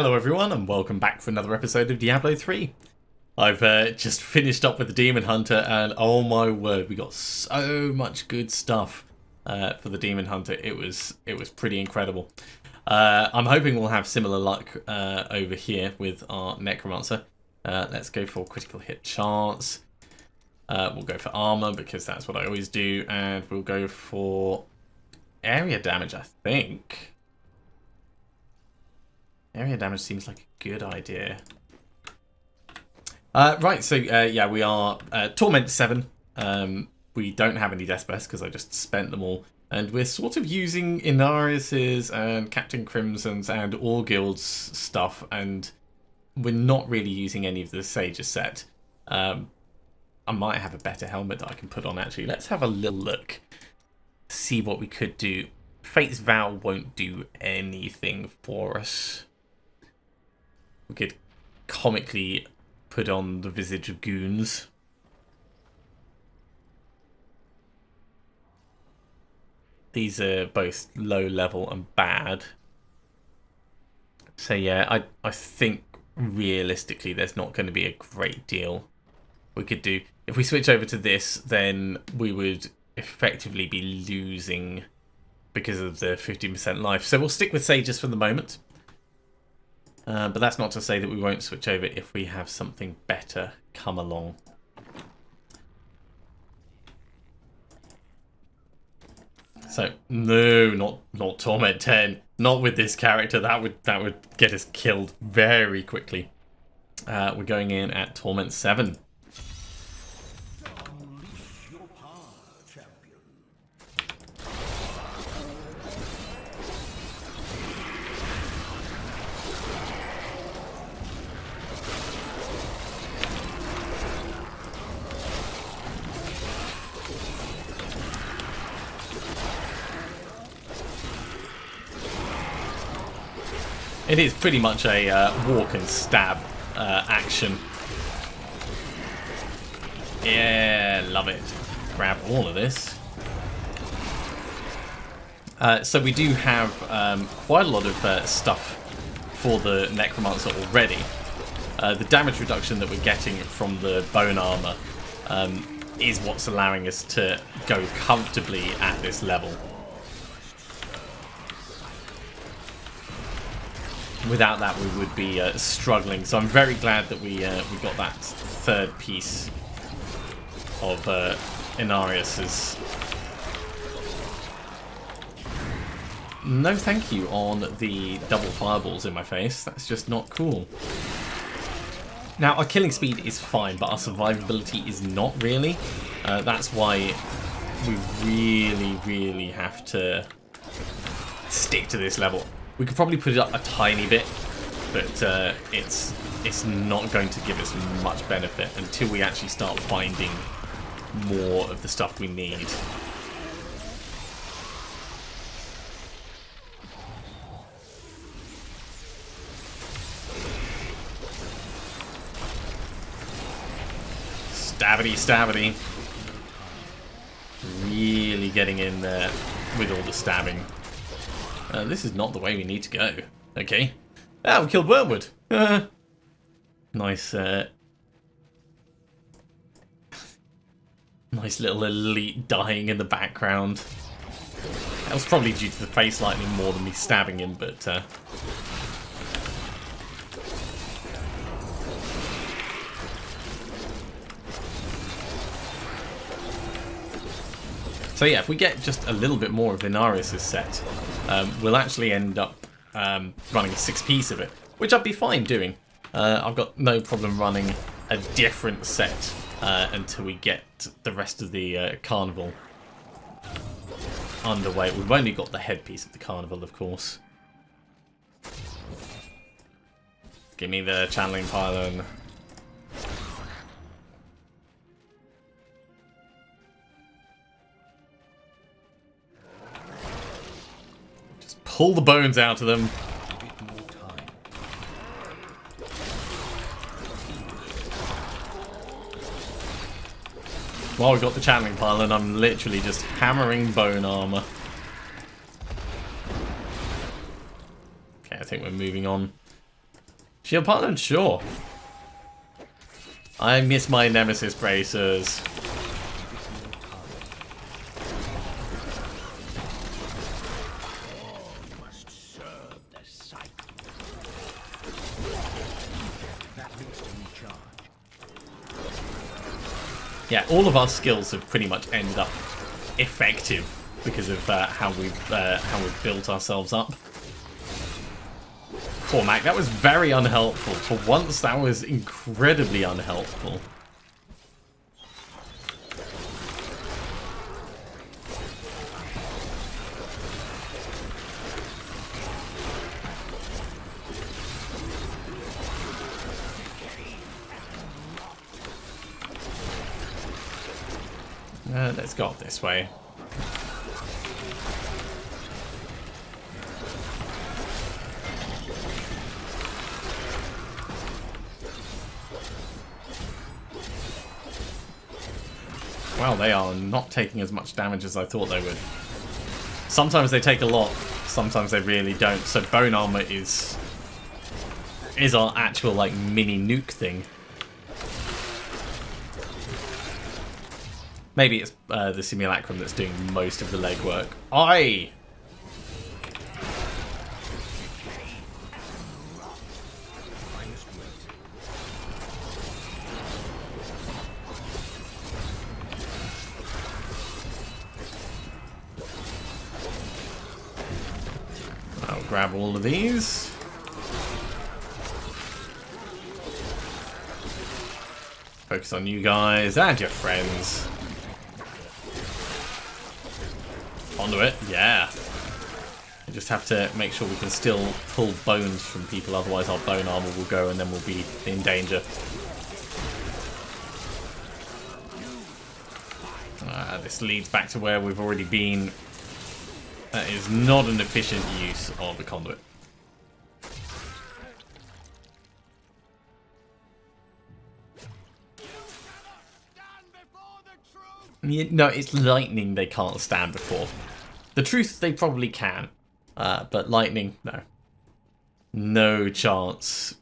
Hello everyone and welcome back for another episode of Diablo 3. I've just finished up with the Demon Hunter and oh my word, we got so much good stuff for the Demon Hunter. It was pretty incredible. I'm hoping we'll have similar luck over here with our Necromancer. Let's go for critical hit chance. We'll go for armor because that's what I always do, and we'll go for area damage, I think. Area damage seems like a good idea. Right, so yeah, we are Torment 7. We don't have any Death Best because I just spent them all. And we're sort of using Inarius's and Captain Crimson's and all guilds stuff, and we're not really using any of the Sage's set. I might have a better helmet that I can put on actually. Let's have a little look. See what we could do. Fate's Vow won't do anything for us. We could comically put on the Visage of Goons. These are both low level and bad. So yeah, I think realistically there's not going to be a great deal we could do. If we switch over to this, then we would effectively be losing because of the 15% life. So we'll stick with Sages for the moment. But that's not to say that we won't switch over if we have something better come along. So no, not Torment 10. Not with this character. That would get us killed very quickly. We're going in at Torment 7. It is pretty much a walk and stab action. Yeah, love it. Grab all of this. So we do have quite a lot of stuff for the Necromancer already. The damage reduction that we're getting from the bone armor is what's allowing us to go comfortably at this level. Without that, we would be struggling. So I'm very glad that we got that third piece of Inarius's. No thank you on the double fireballs in my face. That's just not cool. Now, our killing speed is fine, but our survivability is not really. That's why we really have to stick to this level. We could probably put it up a tiny bit, but it's not going to give us much benefit until we actually start finding more of the stuff we need. Stabbity, stabbity. Really getting in there with all the stabbing. This is not the way we need to go. Okay. Ah, we killed Wormwood. Nice, nice little elite dying in the background. That was probably due to the face lightning more than me stabbing him, but so yeah, if we get just a little bit more of Inarius's set, we'll actually end up running a 6-piece of it, which I'd be fine doing. I've got no problem running a different set until we get the rest of the carnival underway. We've only got the headpiece of the carnival, of course. Give me the channeling pylon. Pull the bones out of them. While we've got the channeling pylon, I'm literally just hammering bone armor. Okay, I think we're moving on. Shield partner? Sure. I miss my Nemesis bracers. Yeah, all of our skills have pretty much ended up effective because of how we've built ourselves up. Poor Mac, that was very unhelpful. For once, that was incredibly unhelpful. Let's go up this way. Well, they are not taking as much damage as I thought they would. Sometimes they take a lot, sometimes they really don't. So bone armor is our actual like mini nuke thing. Maybe it's the simulacrum that's doing most of the legwork. Aye! I'll grab all of these. Focus on you guys and your friends. Onto it, yeah. We just have to make sure we can still pull bones from people, otherwise our bone armor will go and then we'll be in danger. This leads back to where we've already been. That is not an efficient use of the conduit. No, it's lightning they can't stand before. The truth, they probably can. But lightning, no. No chance.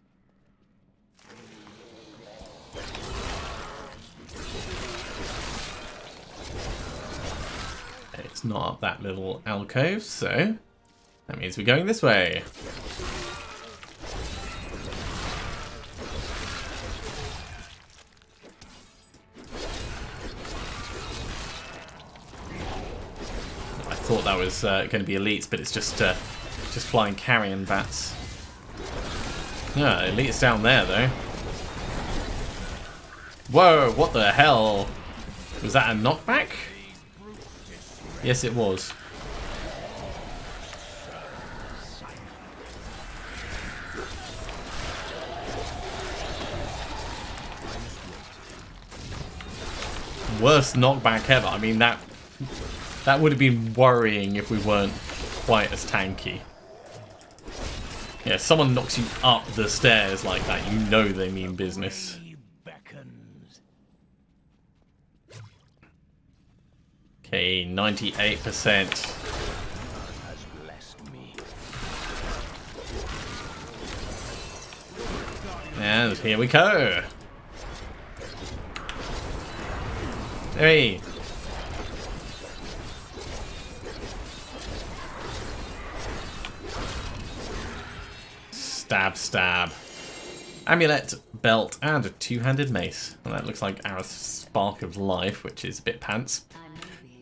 It's not up that little alcove, so that means we're going this way. I thought that was going to be elites, but it's just flying carrion bats. Yeah, elites down there though. Whoa! What the hell? Was that a knockback? Yes, it was. Worst knockback ever. I mean, that would have been worrying if we weren't quite as tanky. Yeah, someone knocks you up the stairs like that, you know they mean business. Okay, 98%. And here we go. Hey. Stab, stab. Amulet, belt, and a two-handed mace. And that looks like our spark of life, which is a bit pants.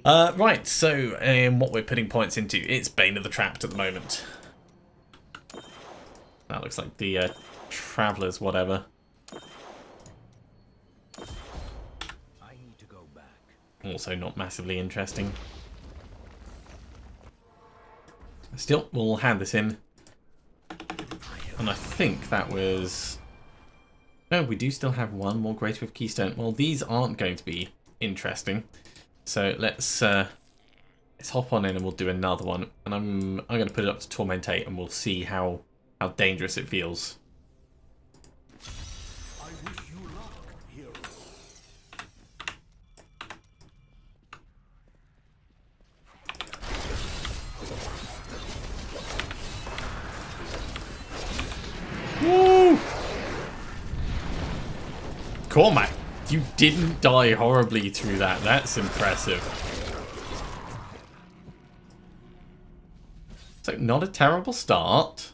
Right, so what we're putting points into, it's Bane of the Trapped at the moment. That looks like the Traveller's whatever. I need to go back. Also not massively interesting. Still, we'll hand this in. And I think that was... Oh, we do still have one more Greater of Keystone. Well, these aren't going to be interesting. So let's hop on in and we'll do another one. And I'm going to put it up to Tormentate and we'll see how dangerous it feels. I wish you luck, hero. Woo! Cormac, you didn't die horribly through that. That's impressive. So, not a terrible start.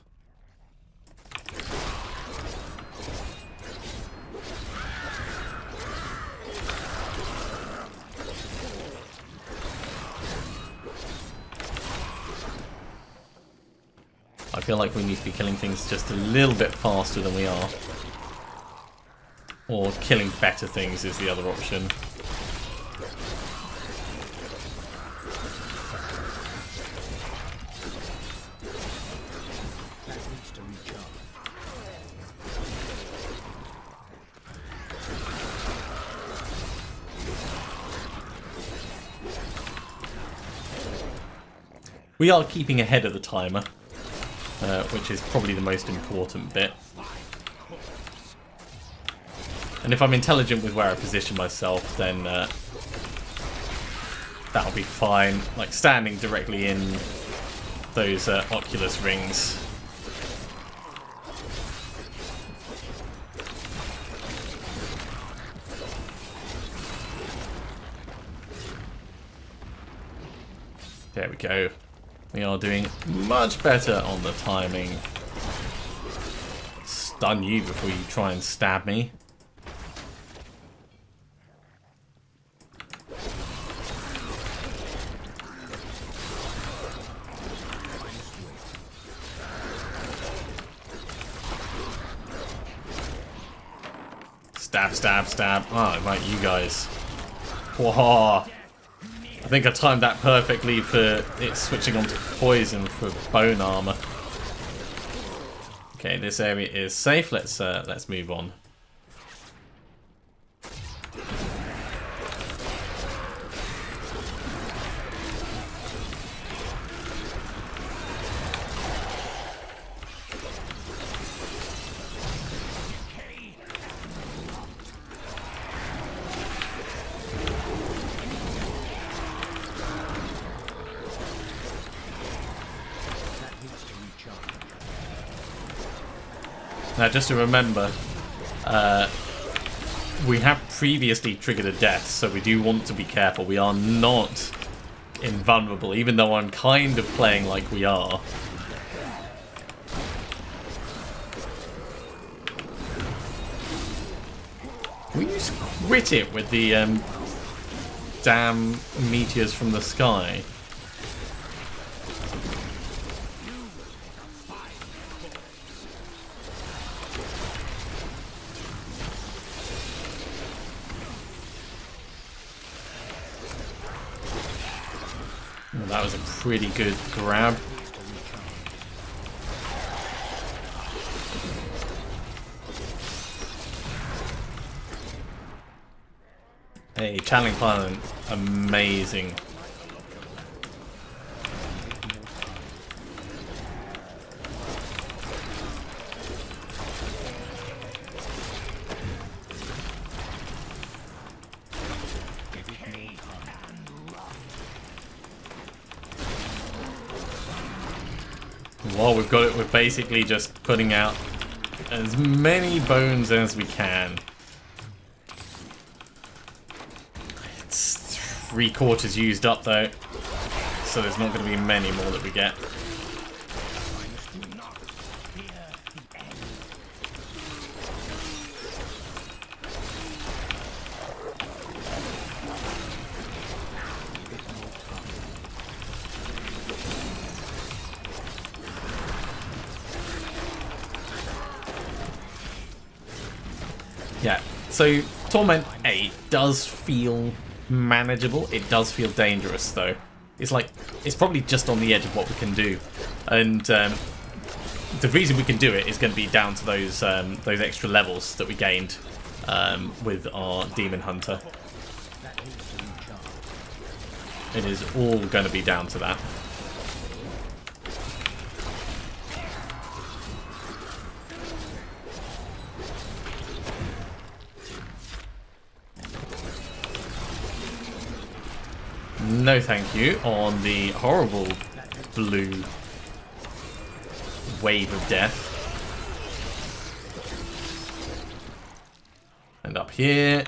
I feel like we need to be killing things just a little bit faster than we are. Or killing better things is the other option. We are keeping ahead of the timer, which is probably the most important bit. And if I'm intelligent with where I position myself, then that'll be fine. Like standing directly in those Oculus rings. There we go. We are doing much better on the timing. Stun you before you try and stab me. Stab, stab, stab. Oh, right, you guys. Whoa. I think I timed that perfectly for it switching onto poison for bone armor. Okay, this area is safe. Let's move on. Now, just to remember, we have previously triggered a death, so we do want to be careful. We are not invulnerable, even though I'm kind of playing like we are. We just quit it with the damn meteors from the sky. That was a pretty good grab. Hey, channeling pilot, amazing. While we've got it, we're basically just putting out as many bones as we can. It's 3/4 used up though, so there's not going to be many more that we get. Yeah, so Torment 8 does feel manageable. It does feel dangerous, though. It's like, it's probably just on the edge of what we can do. And the reason we can do it is going to be down to those extra levels that we gained with our Demon Hunter. It is all going to be down to that. No thank you on the horrible blue wave of death. And up here.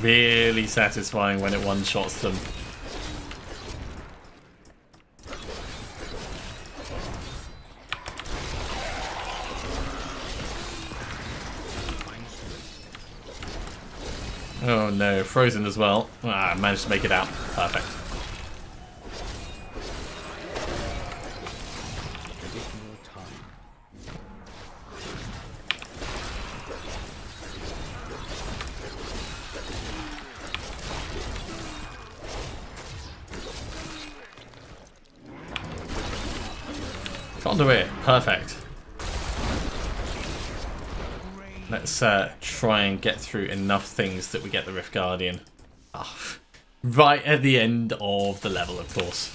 Really satisfying when it one-shots them. Oh no, frozen as well. Ah, managed to make it out. Perfect. Can't do it. Perfect. Let's try and get through enough things that we get the Rift Guardian. Oh, right at the end of the level, of course.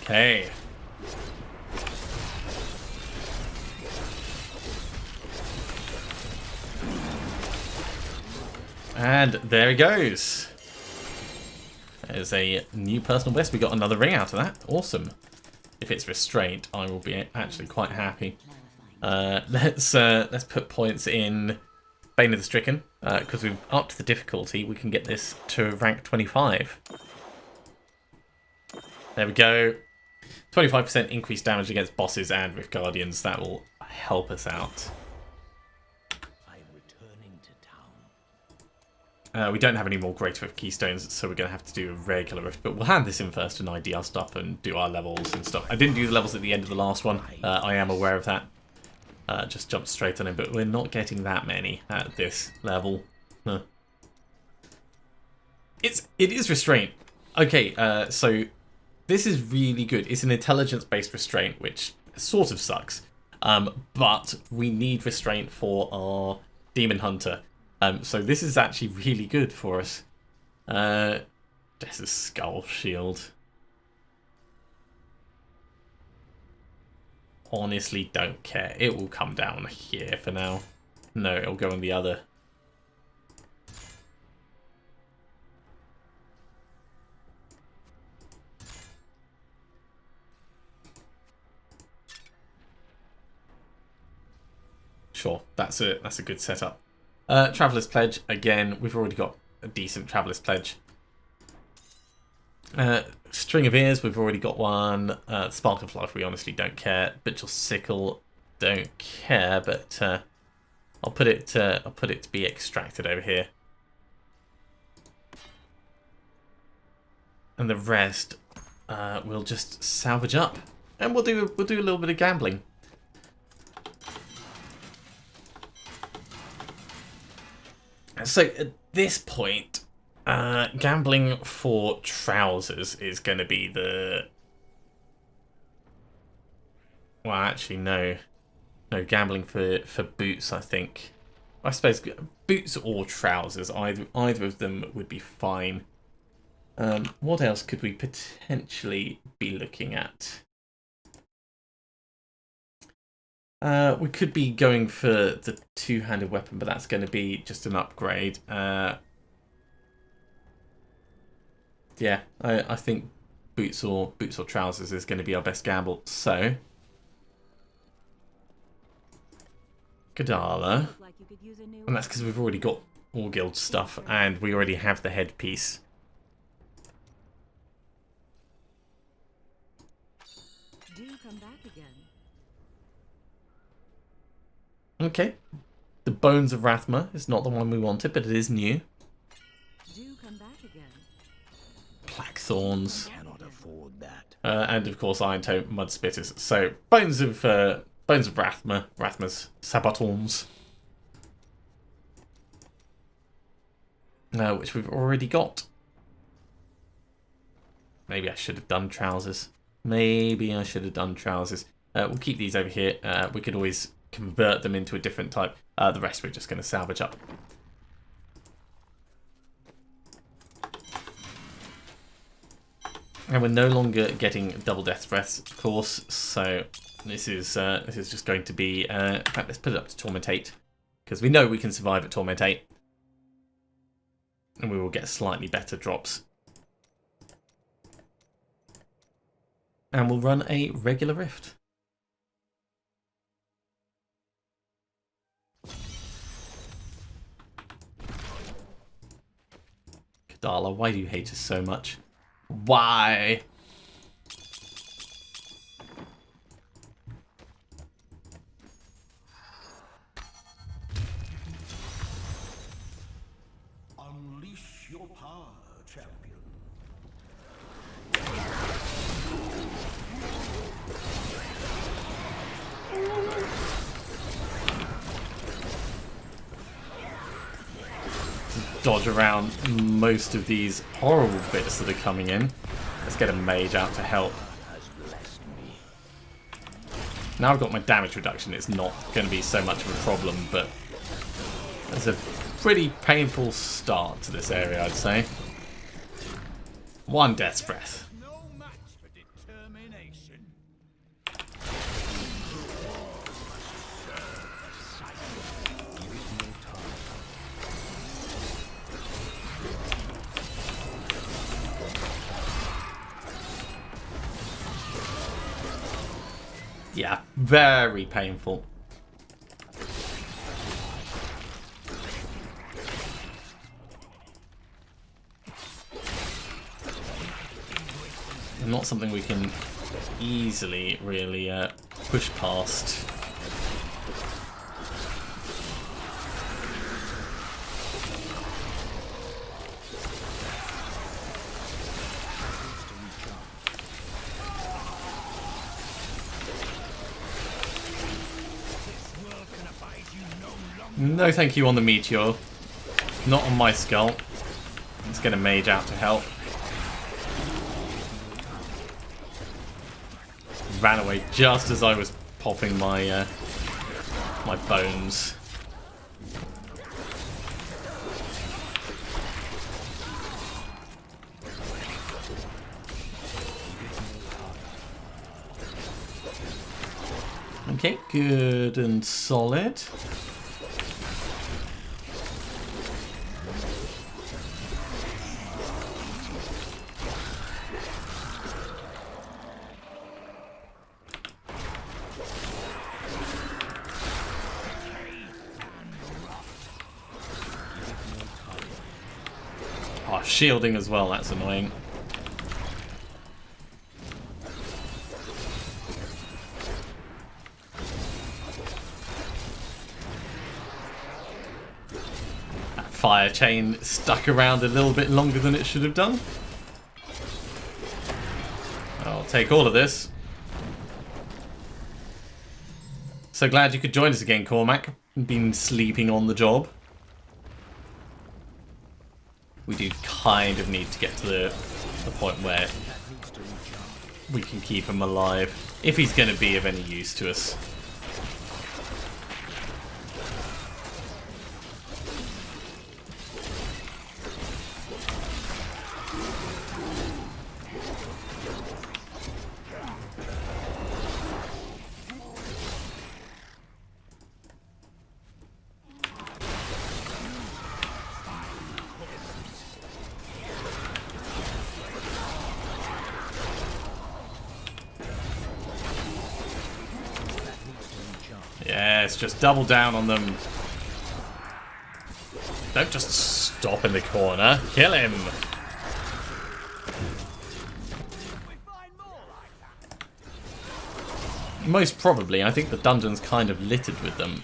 Okay. And there he goes. There's a new personal best. We got another ring out of that. Awesome. If it's restraint, I will be actually quite happy. Let's put points in Bane of the Stricken, because we've upped the difficulty. We can get this to rank 25. There we go. 25% increased damage against bosses and Rift Guardians. That will help us out. We don't have any more Greater Rift Keystones, so we're going to have to do a regular Rift, but we'll hand this in first and ID our stuff and do our levels and stuff. I didn't do the levels at the end of the last one. I am aware of that. Just jumped straight on him, but we're not getting that many at this level. Huh. It is restraint. Okay, so this is really good. It's an intelligence-based restraint, which sort of sucks. But we need restraint for our Demon Hunter. So this is actually really good for us. This is Skull Shield. Honestly, don't care. It will come down here for now. No, it'll go on the other. Sure, that's a good setup. Traveler's Pledge, again, we've already got a decent Traveler's Pledge. String of Ears, we've already got one. Spark of Life, we honestly don't care. Bitchel Sickle, don't care, but I'll put it to be extracted over here. And the rest we'll just salvage up. And we'll do a little bit of gambling. So at this point, gambling for trousers is going to be the... Well, actually, no. No, gambling for boots, I think. I suppose boots or trousers, either of them would be fine. What else could we potentially be looking at? We could be going for the two-handed weapon, but that's going to be just an upgrade. Yeah, I think boots or trousers is going to be our best gamble. So, Gadala, and that's because we've already got all guild stuff, and we already have the headpiece. Do come back again. Okay, the Bones of Rathma is not the one we wanted, but it is new. Do come back again. Blackthorns, Cannot afford that. and of course Iron Tome Mud Spitters. So Bones of Rathma, Rathma's Sabatons, which we've already got. Maybe I should have done trousers. Maybe I should have done trousers. We'll keep these over here. We could always convert them into a different type. The rest we're just going to salvage up. And we're no longer getting double death breaths, of course, so this is just going to be... in fact, let's put it up to Torment 8, because we know we can survive at Torment 8. And we will get slightly better drops. And we'll run a regular rift. Kadala, why do you hate us so much? Why? Unleash your power, champion. Dodge around most of these horrible bits that are coming in. Let's get a mage out to help. Now I've got my damage reduction, it's not going to be so much of a problem, but it's a pretty painful start to this area, I'd say. One death's breath. No match for determination. Yeah, very painful. And not something we can easily really push past. No thank you on the meteor. Not on my skull. Let's get a mage out to help. Ran away just as I was popping my my bones. Okay, good and solid. Oh, shielding as well, that's annoying. That fire chain stuck around a little bit longer than it should have done. I'll take all of this. So glad you could join us again, Cormac. Been sleeping on the job. We do kind of need to get to the point where we can keep him alive, if he's going to be of any use to us. Yes, just double down on them. Don't just stop in the corner. Kill him. Most probably. I think the dungeon's kind of littered with them.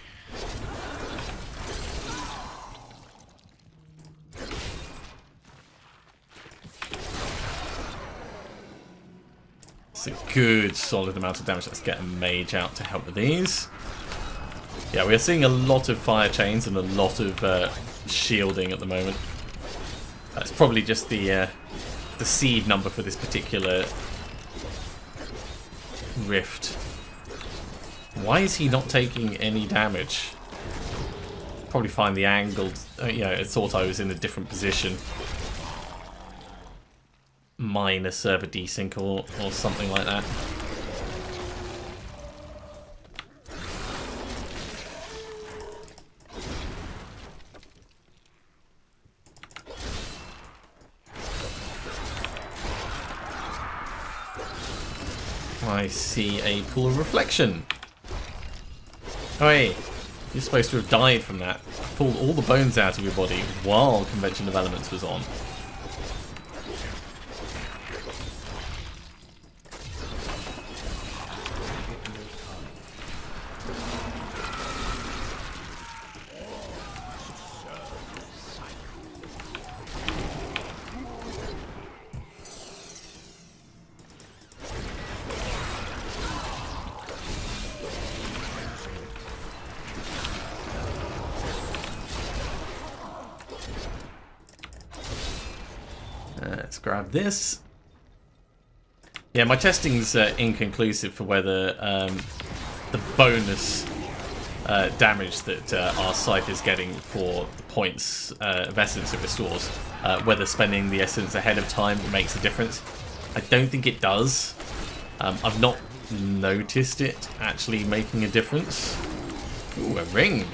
It's a good solid amount of damage. Let's get a mage out to help with these. Yeah, we are seeing a lot of fire chains and a lot of shielding at the moment. That's probably just the seed number for this particular rift. Why is he not taking any damage? Probably find the angle. You know, I thought I was in a different position. minor server desync or something like that. I see a pool of reflection. Oh, hey, you're supposed to have died from that. Pulled all the bones out of your body while Convention Developments was on. Let's grab this. Yeah, my testing's inconclusive for whether the bonus damage that our scythe is getting for the points of essence it restores, whether spending the essence ahead of time makes a difference. I don't think it does. I've not noticed it actually making a difference. Ooh, a ring.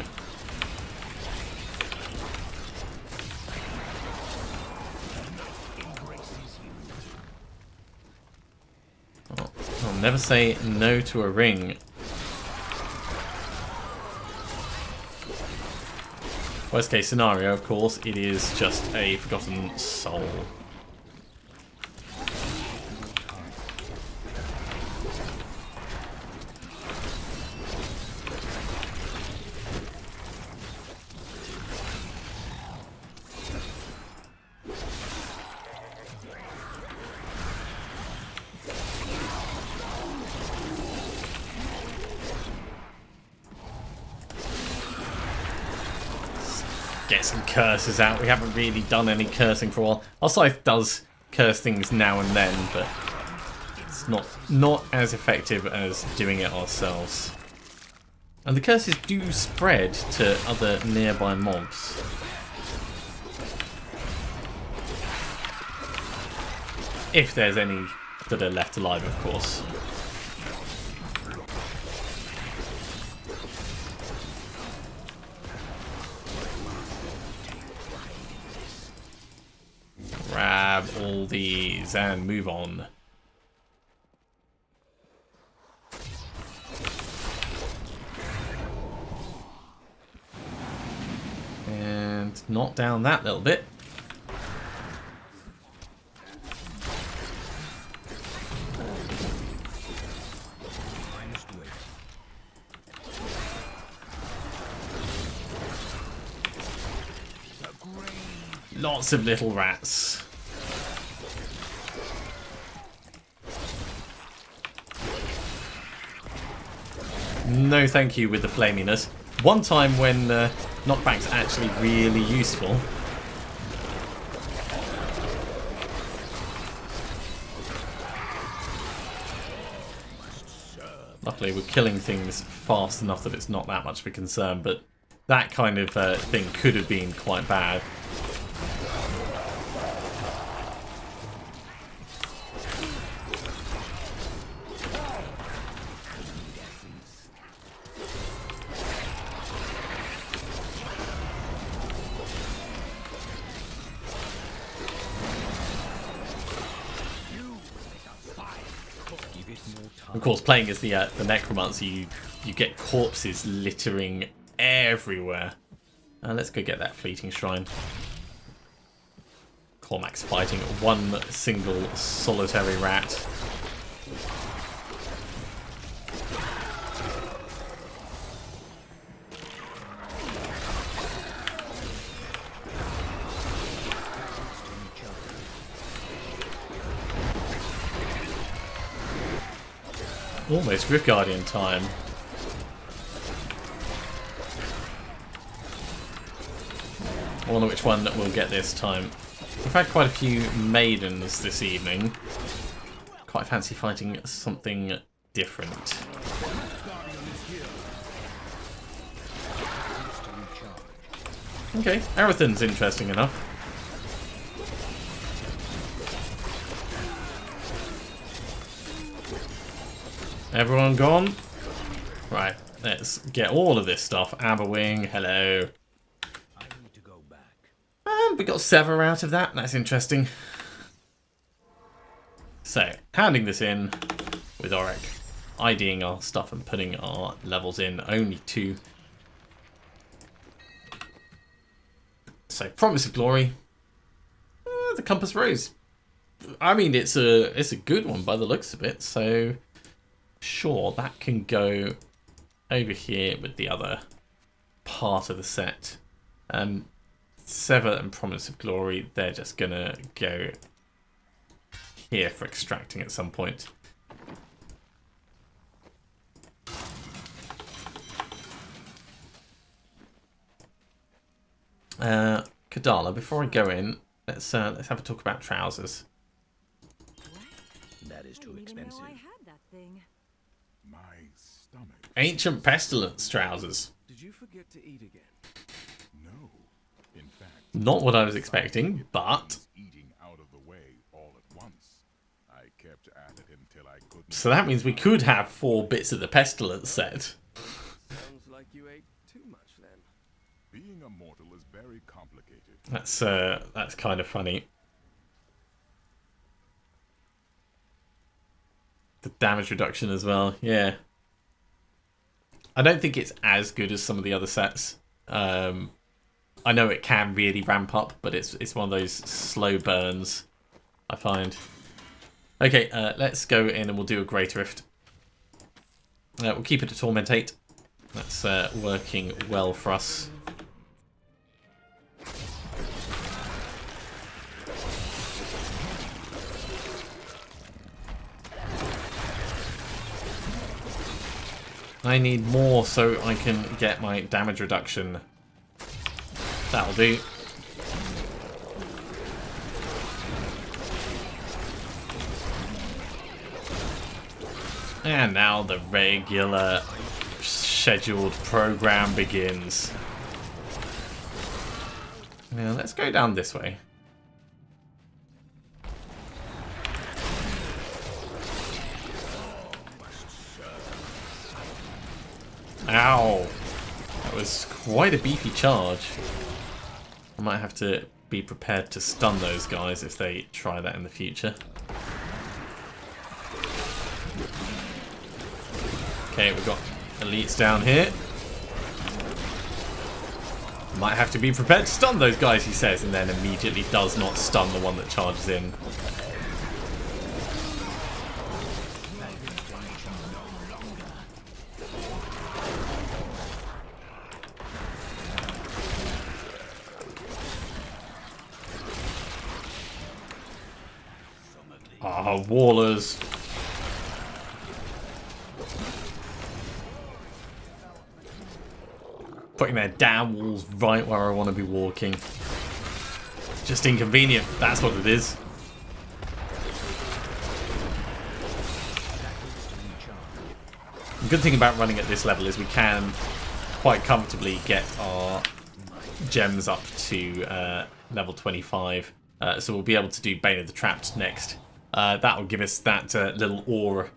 I'll never say no to a ring. Worst case scenario, of course, it is just a forgotten soul. Get some curses out. We haven't really done any cursing for a while. Our scythe does curse things now and then, but it's not as effective as doing it ourselves. And the curses do spread to other nearby mobs. If there's any that are left alive, of course. Grab all these and move on. And knock down that little bit. Lots of little rats. No thank you with the flaminess. One time when knockback's actually really useful. Luckily we're killing things fast enough that it's not that much of a concern, but that kind of thing could have been quite bad. Of course, playing as the Necromancer, you get corpses littering everywhere. Let's go get that fleeting shrine. Cormac's fighting one single solitary rat. Almost Rift Guardian time. I wonder which one we'll get this time. We've had quite a few maidens this evening. Quite fancy fighting something different. Okay, Arathan's interesting enough. Everyone gone? Right, let's get all of this stuff. Amberwing, hello. I need to go back. And we got Sever out of that. That's interesting. So, handing this in with Auric, IDing our stuff and putting our levels in. Only 2. So, Promise of Glory. The Compass Rose. I mean, it's a good one by the looks of it. So, sure, that can go over here with the other part of the set. Sever and Promise of Glory, they're just gonna go here for extracting at some point. Kadala, before I go in, let's have a talk about trousers. That is too I didn't even know expensive. I had that thing. My stomach. Ancient Pestilence trousers. Did you forget to eat again? No. In fact, Not what I was expecting, but eating out of the way all at once. I kept at it until I couldn't. so that means we could have 4 bits of the Pestilence set. Sounds like you ate too much then. Being a mortal is very complicated. That's kind of funny. The damage reduction as well, yeah. I don't think it's as good as some of the other sets. I know it can really ramp up, but it's one of those slow burns, I find. Okay, let's go in and we'll do a Great Rift. We'll keep it to Torment 8. That's working well for us. I need more so I can get my damage reduction. That'll do. And now the regular scheduled program begins. Now let's go down this way. Ow! That was quite a beefy charge. I might have to be prepared to stun those guys if they try that in the future. Okay, we've got elites down here. Might have to be prepared to stun those guys, he says, and then immediately does not stun the one that charges in. Ah, Wallers. Putting their damn walls right where I want to be walking. Just inconvenient, that's what it is. The good thing about running at this level is we can quite comfortably get our gems up to level 25. So we'll be able to do Bane of the Trapped next. That will give us that little aura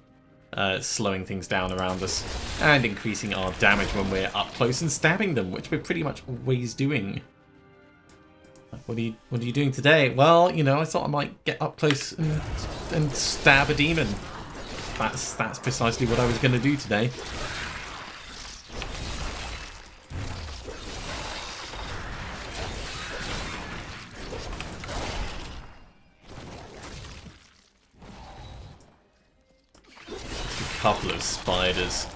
slowing things down around us and increasing our damage when we're up close and stabbing them, which we're pretty much always doing. What are you doing today? Well, you know, I thought I might get up close and stab a demon. That's precisely what I was going to do today. Couple of spiders.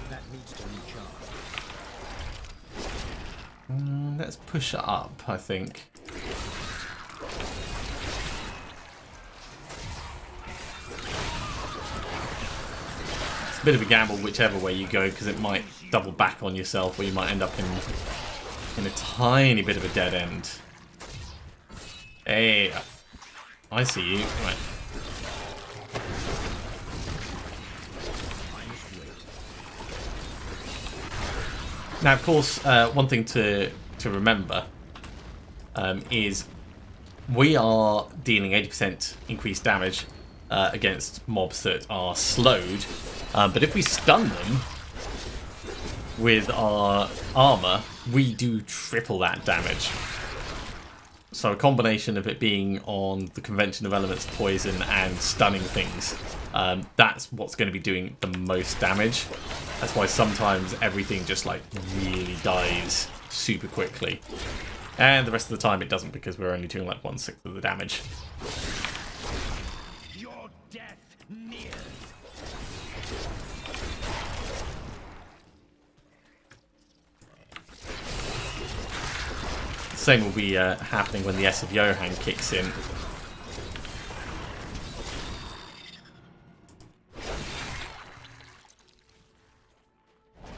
That needs to recharge. Let's push it up, I think. It's a bit of a gamble whichever way you go, because it might double back on yourself, or you might end up in a tiny bit of a dead end. Hey, I see you. Right. Now, of course, one thing to remember, is we are dealing 80% increased damage against mobs that are slowed. But if we stun them with our armor, we do triple that damage. So a combination of it being on the convention of elements, poison, and stunning things, that's what's going to be doing the most damage. That's why sometimes everything just like really dies super quickly. And the rest of the time it doesn't, because we're only doing like 1/6 of the damage. Your death nears. Same will be happening when the S of Johan kicks in.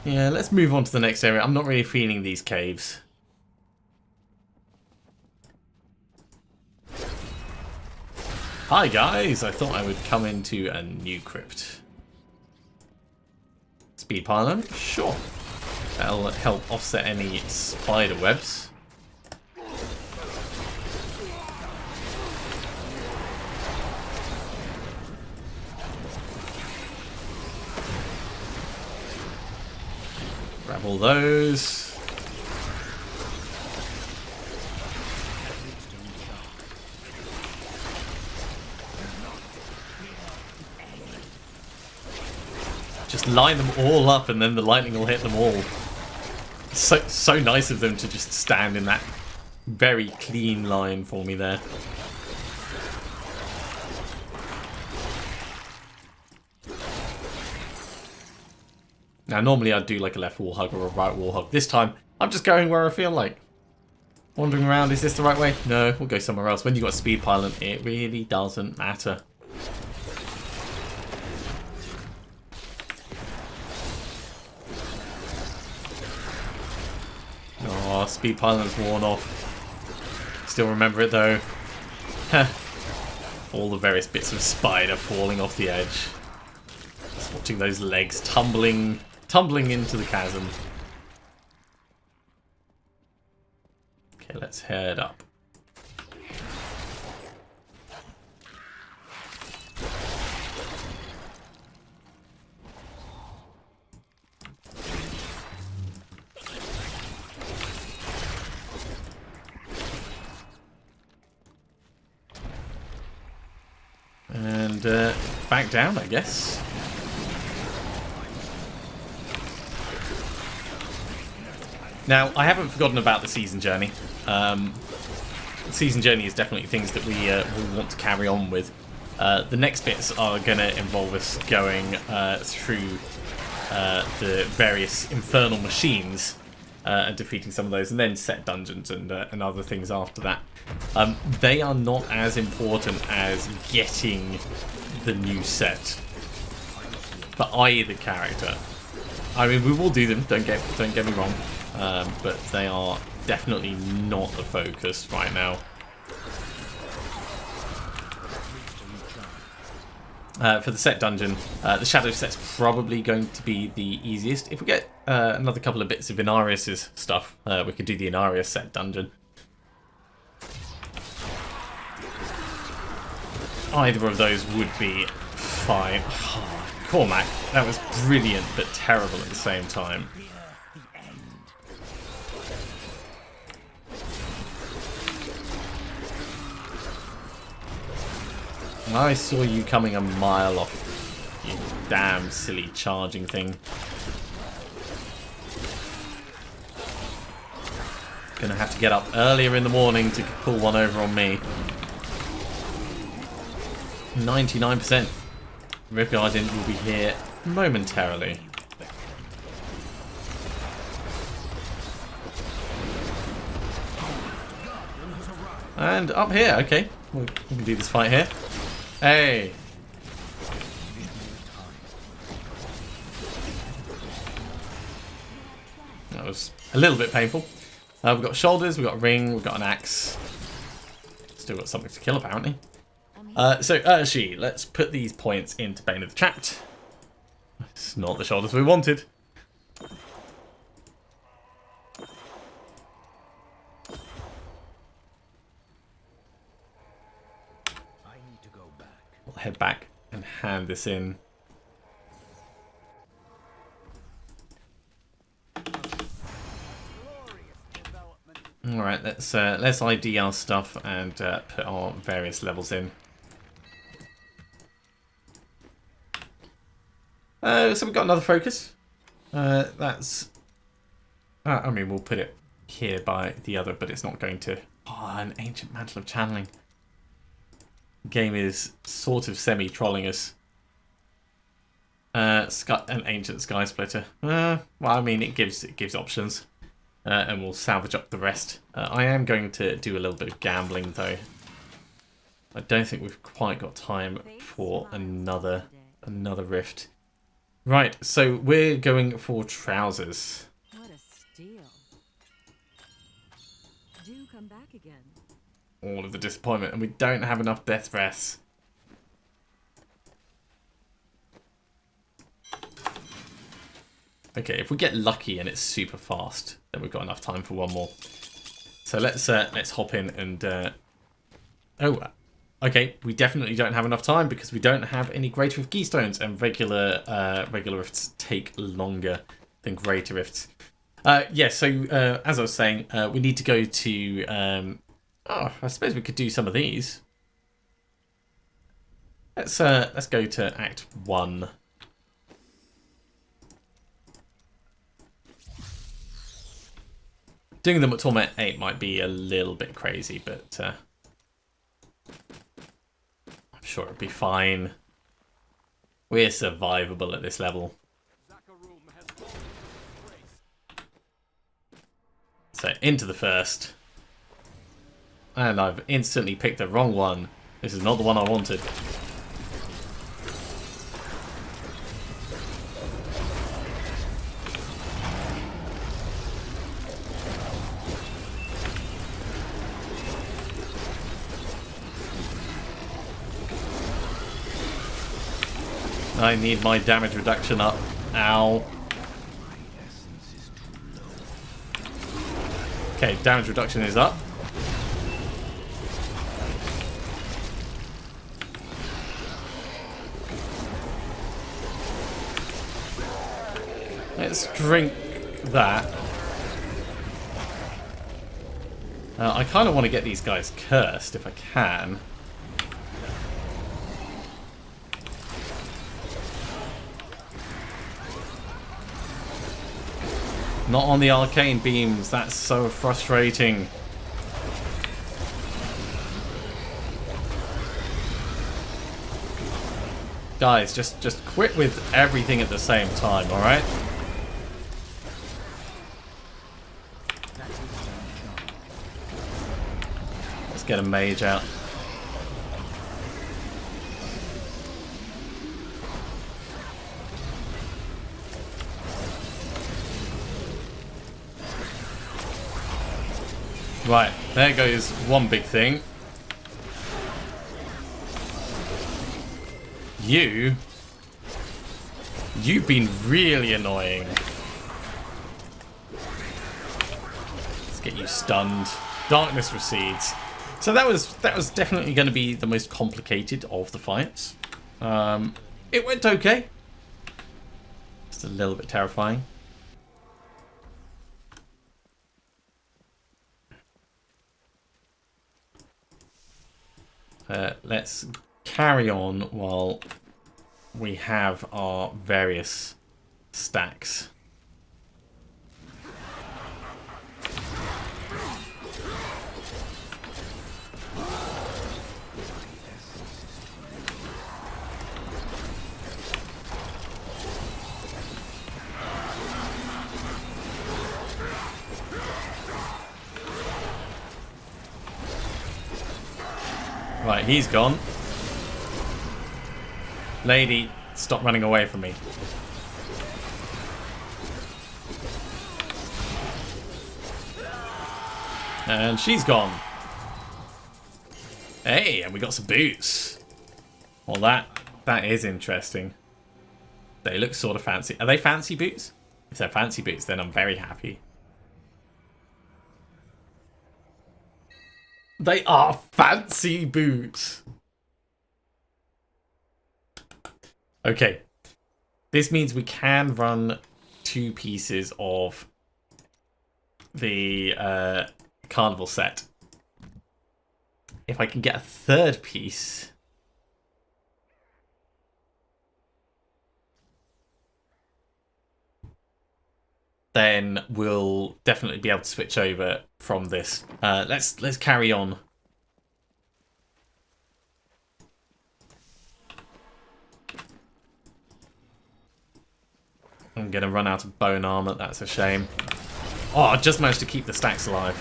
Yeah, let's move on to the next area. I'm not really feeling these caves. Hi guys, I thought I would come into a new crypt. Speed pylon? Sure. That'll help offset any spider webs. Grab all those. Just line them all up and then the lightning will hit them all. So nice of them to just stand in that very clean line for me there. Now normally I'd do like a left wall hug or a right wall hug. This time I'm just going where I feel like. Wandering around, is this the right way? No, we'll go somewhere else. When you've got a speed pylon, it really doesn't matter. Oh, speed pylon's worn off. Still remember it though. All the various bits of spider falling off the edge. Just watching those legs tumbling into the chasm. Okay, let's head up. And back down, I guess. Now, I haven't forgotten about the season journey. The season journey is definitely things that we want to carry on with. The next bits are going to involve us going through the various infernal machines and defeating some of those, and then set dungeons and other things after that. They are not as important as getting the new set for either character. I mean, we will do them. Don't get me wrong, but they are definitely not the focus right now. For the set dungeon, the shadow set's probably going to be the easiest. If we get another couple of bits of Inarius's stuff, we could do the Inarius set dungeon. Either of those would be fine. Oh, Cormac, that was brilliant but terrible at the same time. I saw you coming a mile off, you damn silly charging thing. Gonna have to get up earlier in the morning to pull one over on me. 99%. Rip Guardian will be here momentarily. And up here, okay. We can do this fight here. Hey! That was a little bit painful. We've got shoulders, we've got a ring, we've got an axe. Still got something to kill, apparently. So, Urshi, let's put these points into Bane of the Trapped. It's not the shoulders we wanted. head back and hand this in. All right, let's ID our stuff and put our various levels in. So we've got another focus. That's. I mean, we'll put it here by the other, but it's not going to. Oh, an ancient mantle of channeling. The game is sort of semi-trolling us. An ancient sky splitter. Well, I mean, it gives options, and we'll salvage up the rest. I am going to do a little bit of gambling though. I don't think we've quite got time for another rift. Right, so we're going for trousers. What a steal. Do come back again. All of the disappointment, and we don't have enough death breaths. Okay, if we get lucky and it's super fast, then we've got enough time for one more. So let's hop in and oh, okay, we definitely don't have enough time because we don't have any Greater Rift Keystones, and regular rifts take longer than Greater Rifts. Yeah, so as I was saying, we need to go to. Oh, I suppose we could do some of these. Let's go to Act 1. Doing them at Torment 8 might be a little bit crazy, but I'm sure it'll be fine. We're survivable at this level. So into the first. And I've instantly picked the wrong one. This is not the one I wanted. I need my damage reduction up. Ow. Okay, damage reduction is up. Let's drink that. I kind of want to get these guys cursed if I can. Not on the arcane beams, that's so frustrating. Guys, just quit with everything at the same time, alright? Let's get a mage out. Right, there goes one big thing. You've been really annoying. Let's get you stunned. Darkness recedes. So that was definitely going to be the most complicated of the fights. It went okay. Just a little bit terrifying. Let's carry on while we have our various stacks. Right, he's gone. Lady, stop running away from me. And she's gone. Hey, and we got some boots. Well, that is interesting. They look sort of fancy. Are they fancy boots? If they're fancy boots, then I'm very happy. They are fancy boots. Okay. This means we can run 2 pieces of the carnival set. If I can get a 3rd piece... then we'll definitely be able to switch over from this. Let's carry on. I'm going to run out of bone armor. That's a shame. Oh, I just managed to keep the stacks alive.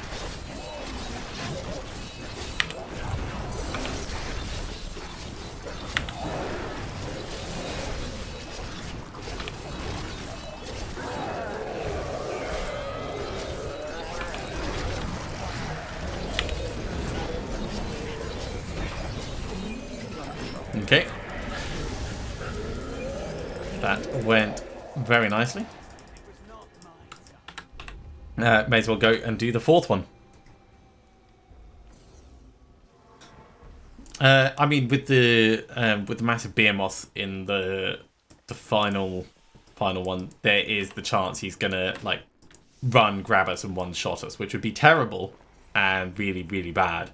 Okay. That went very nicely. May as well go and do the 4th one. I mean, with the massive behemoth in the final one, there is the chance he's gonna like run, grab us, and one-shot us, which would be terrible and really, really bad.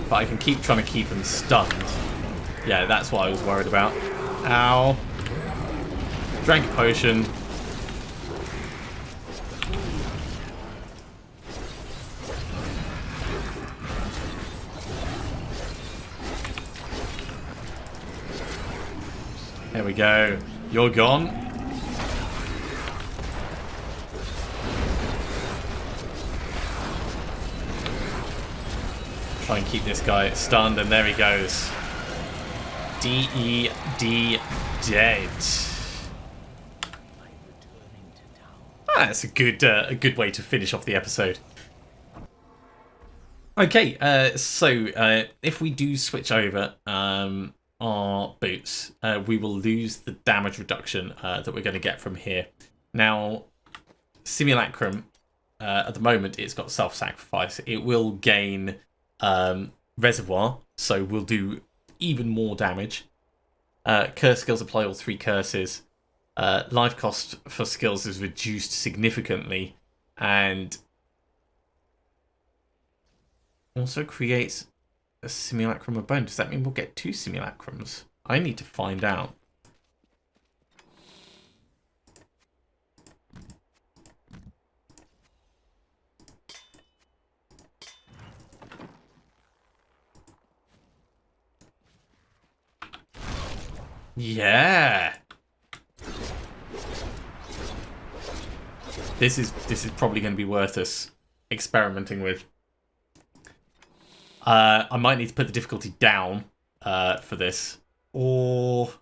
But I can keep trying to keep him stunned. Yeah, that's what I was worried about. Ow. Drank a potion. There we go. You're gone. Try and keep this guy stunned, and there he goes. D-E-D dead. That's a good way to finish off the episode. Okay, so if we do switch over our boots, we will lose the damage reduction that we're going to get from here. Now, Simulacrum, at the moment, it's got self-sacrifice. It will gain reservoir, so we'll do even more damage. Curse skills apply all 3 curses. Life cost for skills is reduced significantly, and also creates a simulacrum of bone. Does that mean we'll get 2 simulacrums? I need to find out. Yeah. This is probably going to be worth us experimenting with. I might need to put the difficulty down for this, or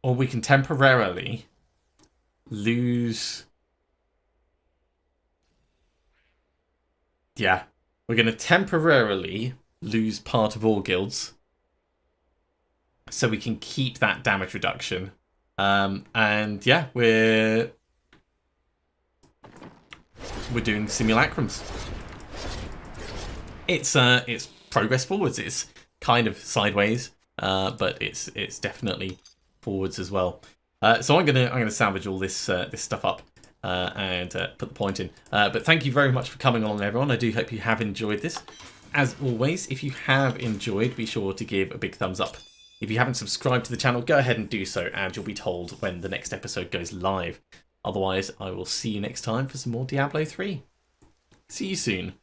we can temporarily lose. Yeah, we're going to temporarily lose part of all guilds, so we can keep that damage reduction. And yeah, we're doing simulacrums. It's progress forwards. It's kind of sideways, but it's definitely forwards as well. So I'm gonna salvage all this stuff up and put the point in. But thank you very much for coming along, everyone. I do hope you have enjoyed this. As always, if you have enjoyed, be sure to give a big thumbs up. If you haven't subscribed to the channel, go ahead and do so, and you'll be told when the next episode goes live. Otherwise, I will see you next time for some more Diablo 3. See you soon.